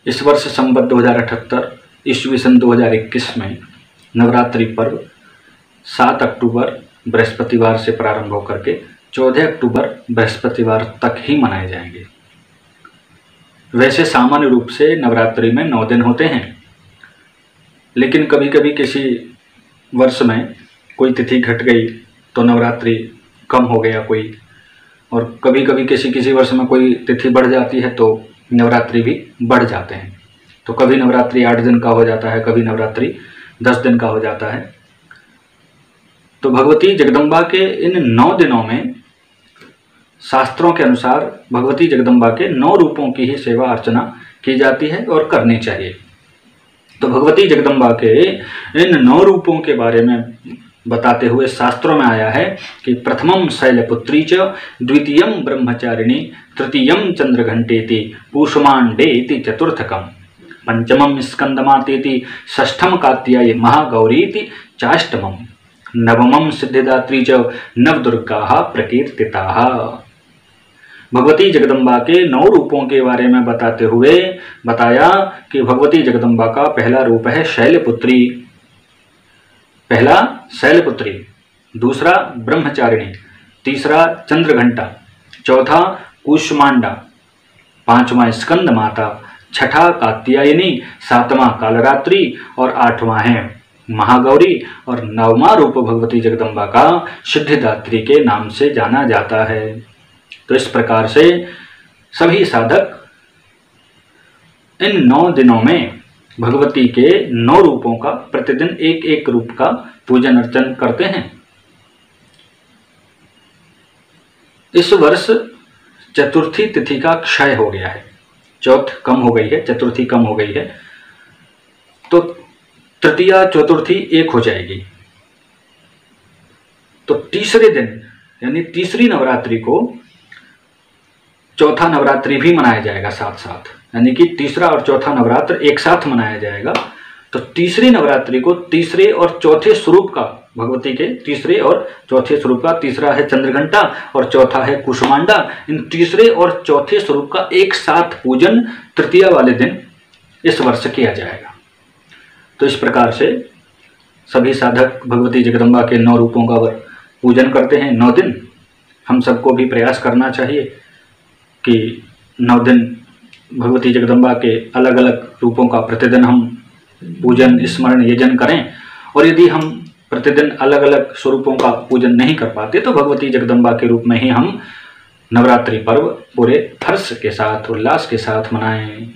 इस वर्ष संवत 2078 ईस्वी सन 2021 में नवरात्रि पर्व 7 अक्टूबर बृहस्पतिवार से प्रारंभ होकर के 14 अक्टूबर बृहस्पतिवार तक ही मनाए जाएंगे। वैसे सामान्य रूप से नवरात्रि में 9 दिन होते हैं, लेकिन कभी कभी किसी वर्ष में कोई तिथि घट गई तो नवरात्रि कम हो गया कोई, और कभी कभी किसी वर्ष में कोई तिथि बढ़ जाती है तो नवरात्रि भी बढ़ जाते हैं। तो कभी नवरात्रि 8 दिन का हो जाता है, कभी नवरात्रि 10 दिन का हो जाता है। तो भगवती जगदम्बा के इन 9 दिनों में शास्त्रों के अनुसार भगवती जगदम्बा के 9 रूपों की ही सेवा अर्चना की जाती है और करनी चाहिए। तो भगवती जगदम्बा के इन 9 रूपों के बारे में बताते हुए शास्त्रों में आया है कि प्रथमम शैलपुत्री च, द्वितीयम ब्रह्मचारिणी, तृतीयम चंद्रघंटेति, पूषमांडेति चतुर्थकम, पंचमम स्कंदमातेति, षष्ठम कात्यायी महागौरीति चाष्टमम, नवमम सिद्धिदात्री च नवदुर्गाः प्रकीर्तिताः। भगवती जगदम्बा के 9 रूपों के बारे में बताते हुए बताया कि भगवती जगदम्बा का पहला रूप है शैलपुत्री, पहला शैलपुत्री, दूसरा ब्रह्मचारिणी, तीसरा चंद्रघंटा, चौथा कूष्मांडा, पांचवा स्कंद माता, छठा कात्यायनी, सातवां कालरात्रि और आठवां है महागौरी, और नववां रूप भगवती जगदम्बा का सिद्धिदात्री के नाम से जाना जाता है। तो इस प्रकार से सभी साधक इन 9 दिनों में भगवती के 9 रूपों का प्रतिदिन एक एक रूप का पूजन अर्चन करते हैं। इस वर्ष चतुर्थी तिथि का क्षय हो गया है, चौथ कम हो गई है, चतुर्थी कम हो गई है, तो तृतीया चतुर्थी एक हो जाएगी। तो तीसरे दिन यानी तीसरी नवरात्रि को चौथा नवरात्रि भी मनाया जाएगा साथ साथ, यानी कि तीसरा और चौथा नवरात्र एक साथ मनाया जाएगा। तो तीसरी नवरात्रि को तीसरे और चौथे स्वरूप का, भगवती के तीसरे और चौथे स्वरूप का, तीसरा है चंद्रघंटा और चौथा है कुष्मांडा, इन तीसरे और चौथे स्वरूप का एक साथ पूजन तृतीया वाले दिन इस वर्ष किया जाएगा। तो इस प्रकार से सभी साधक भगवती जगदम्बा के 9 रूपों का पूजन करते हैं 9 दिन। हम सबको भी प्रयास करना चाहिए कि 9 दिन भगवती जगदम्बा के अलग अलग रूपों का प्रतिदिन हम पूजन स्मरण यजन करें, और यदि हम प्रतिदिन अलग अलग स्वरूपों का पूजन नहीं कर पाते तो भगवती जगदम्बा के रूप में ही हम नवरात्रि पर्व पूरे हर्ष के साथ उल्लास के साथ मनाएं।